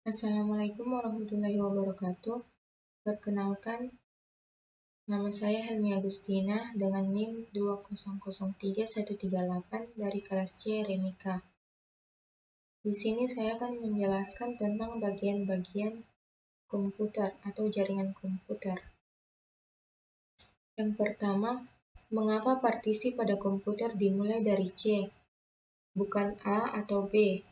Assalamualaikum warahmatullahi wabarakatuh. Perkenalkan, nama saya Helmi Agustina dengan NIM 2003138 dari kelas C Remika. Di sini saya akan menjelaskan tentang bagian-bagian komputer atau jaringan komputer. Yang pertama, mengapa partisi pada komputer dimulai dari C, bukan A atau B?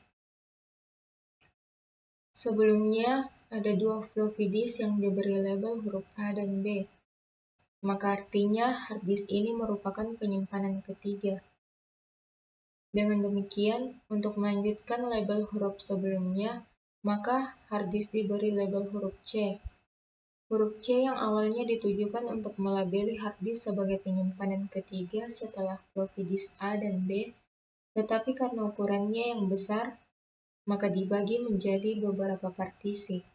Sebelumnya, ada dua floppy disk yang diberi label huruf A dan B. Maka artinya hard disk ini merupakan penyimpanan ketiga. Dengan demikian, untuk melanjutkan label huruf sebelumnya, maka hard disk diberi label huruf C. Huruf C yang awalnya ditujukan untuk melabeli hard disk sebagai penyimpanan ketiga setelah floppy disk A dan B, tetapi karena ukurannya yang besar, maka dibagi menjadi beberapa partisi.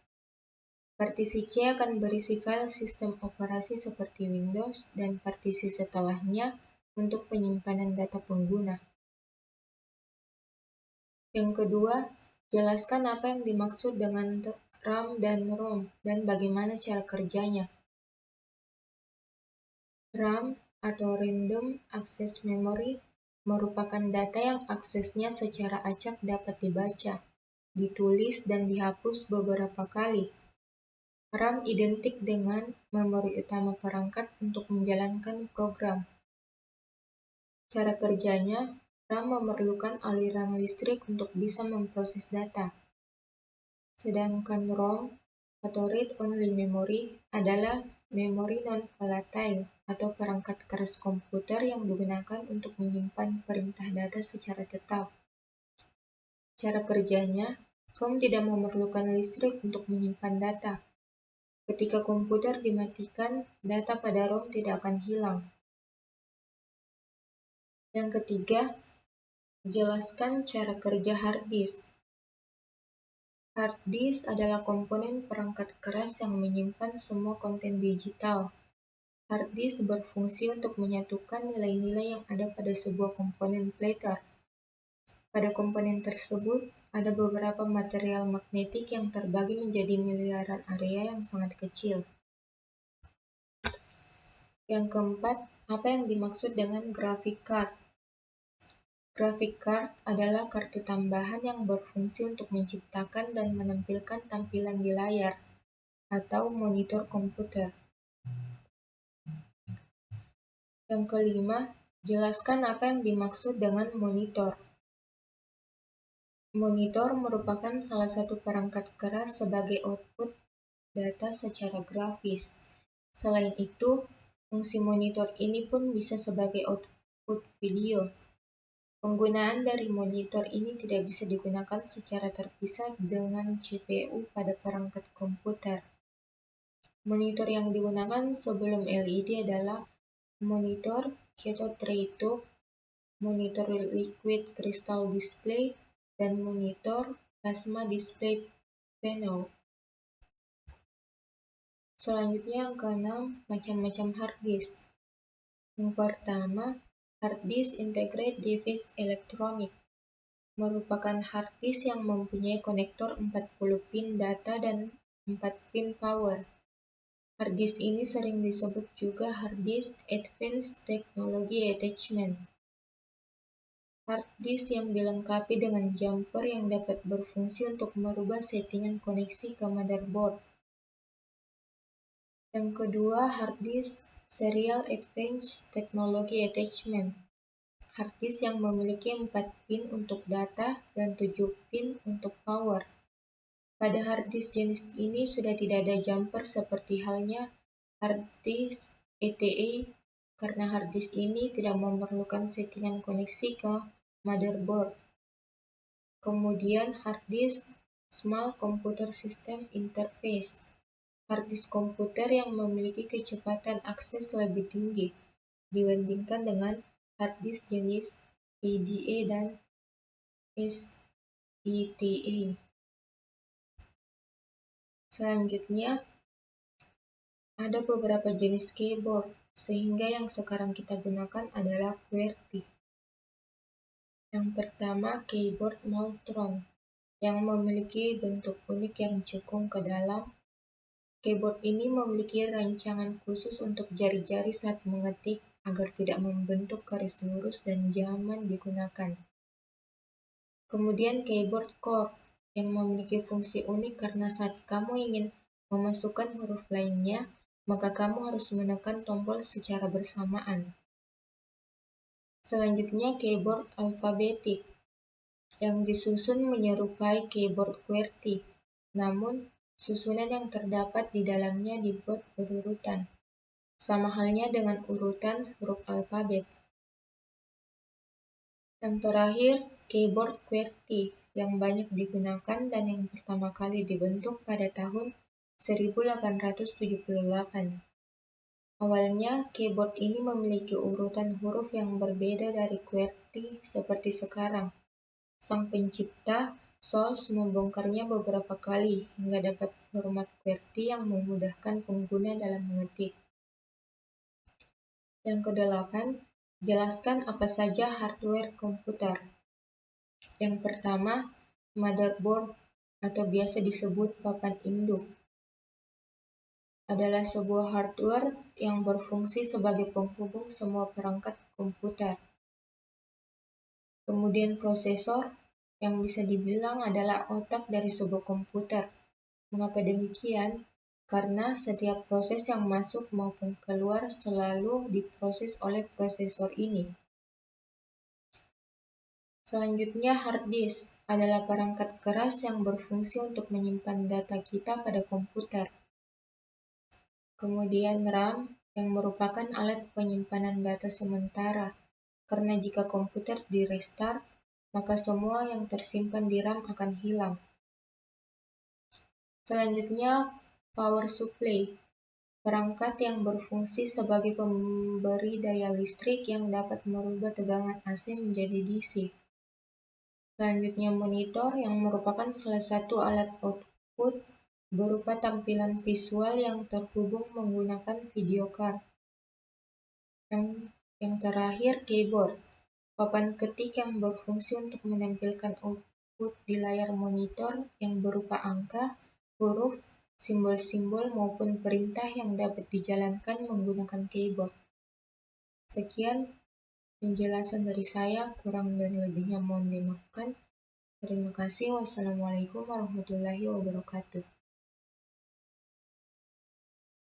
Partisi C akan berisi file sistem operasi seperti Windows dan partisi setelahnya untuk penyimpanan data pengguna. Yang kedua, jelaskan apa yang dimaksud dengan RAM dan ROM dan bagaimana cara kerjanya. RAM atau Random Access Memory merupakan data yang aksesnya secara acak dapat dibaca, ditulis, dan dihapus beberapa kali. RAM identik dengan memori utama perangkat untuk menjalankan program. Cara kerjanya, RAM memerlukan aliran listrik untuk bisa memproses data. Sedangkan ROM atau Read-Only Memory adalah memori non-volatile atau perangkat keras komputer yang digunakan untuk menyimpan perintah data secara tetap. Cara kerjanya, ROM tidak memerlukan listrik untuk menyimpan data. Ketika komputer dimatikan, data pada ROM tidak akan hilang. Yang ketiga, jelaskan cara kerja hard disk. Hard disk adalah komponen perangkat keras yang menyimpan semua konten digital. Hard disk berfungsi untuk menyatukan nilai-nilai yang ada pada sebuah komponen platter. Pada komponen tersebut, ada beberapa material magnetik yang terbagi menjadi miliaran area yang sangat kecil. Yang keempat, apa yang dimaksud dengan graphic card? Graphic card adalah kartu tambahan yang berfungsi untuk menciptakan dan menampilkan tampilan di layar atau monitor komputer. Yang kelima, jelaskan apa yang dimaksud dengan monitor. Monitor merupakan salah satu perangkat keras sebagai output data secara grafis. Selain itu, fungsi monitor ini pun bisa sebagai output video. Penggunaan dari monitor ini tidak bisa digunakan secara terpisah dengan CPU pada perangkat komputer. Monitor yang digunakan sebelum LED adalah monitor cathode ray tube, monitor liquid crystal display, dan monitor plasma display panel. Selanjutnya yang keenam, macam-macam hard disk. Yang pertama, hard disk integrated device electronic merupakan hard disk yang mempunyai konektor 40 pin data dan 4 pin power. Hard disk ini sering disebut juga hard disk Advanced Technology Attachment. Hard disk yang dilengkapi dengan jumper yang dapat berfungsi untuk merubah settingan koneksi ke motherboard. Yang kedua, hard disk Serial Advanced Technology Attachment. Hard disk yang memiliki 4 pin untuk data dan 7 pin untuk power. Pada hard disk jenis ini sudah tidak ada jumper seperti halnya hard disk ETE karena hard disk ini tidak memerlukan settingan koneksi ke motherboard. Kemudian hard disk Small Computer System Interface. Hard disk komputer yang memiliki kecepatan akses lebih tinggi dibandingkan dengan hard disk jenis EDA dan SITA. Selanjutnya, ada beberapa jenis keyboard, sehingga yang sekarang kita gunakan adalah QWERTY. Yang pertama, keyboard Maltron, yang memiliki bentuk unik yang cekung ke dalam. Keyboard ini memiliki rancangan khusus untuk jari-jari saat mengetik agar tidak membentuk garis lurus dan nyaman digunakan. Kemudian keyboard chord yang memiliki fungsi unik karena saat kamu ingin memasukkan huruf lainnya, maka kamu harus menekan tombol secara bersamaan. Selanjutnya keyboard alfabetik yang disusun menyerupai keyboard QWERTY, namun susunan yang terdapat di dalamnya dibuat berurutan, sama halnya dengan urutan huruf alfabet. Yang terakhir, keyboard QWERTY yang banyak digunakan dan yang pertama kali dibentuk pada tahun 1878. Awalnya, keyboard ini memiliki urutan huruf yang berbeda dari QWERTY seperti sekarang. Sang pencipta, Solz, membongkarnya beberapa kali hingga dapat format QWERTY yang memudahkan pengguna dalam mengetik. Yang kedelapan, jelaskan apa saja hardware komputer. Yang pertama, motherboard atau biasa disebut papan induk adalah sebuah hardware yang berfungsi sebagai penghubung semua perangkat komputer. Kemudian prosesor, yang bisa dibilang adalah otak dari sebuah komputer. Mengapa demikian? Karena setiap proses yang masuk maupun keluar selalu diproses oleh prosesor ini. Selanjutnya, hard disk adalah perangkat keras yang berfungsi untuk menyimpan data kita pada komputer. Kemudian RAM, yang merupakan alat penyimpanan data sementara, karena jika komputer di-restart, maka semua yang tersimpan di RAM akan hilang. Selanjutnya, power supply, perangkat yang berfungsi sebagai pemberi daya listrik yang dapat merubah tegangan AC menjadi DC. Selanjutnya, monitor yang merupakan salah satu alat output berupa tampilan visual yang terhubung menggunakan video card. Yang terakhir, keyboard, papan ketik yang berfungsi untuk menampilkan output di layar monitor yang berupa angka, huruf, simbol-simbol maupun perintah yang dapat dijalankan menggunakan keyboard. Sekian penjelasan dari saya, kurang dan lebihnya mohon dimaafkan. Terima kasih. Wassalamualaikum warahmatullahi wabarakatuh.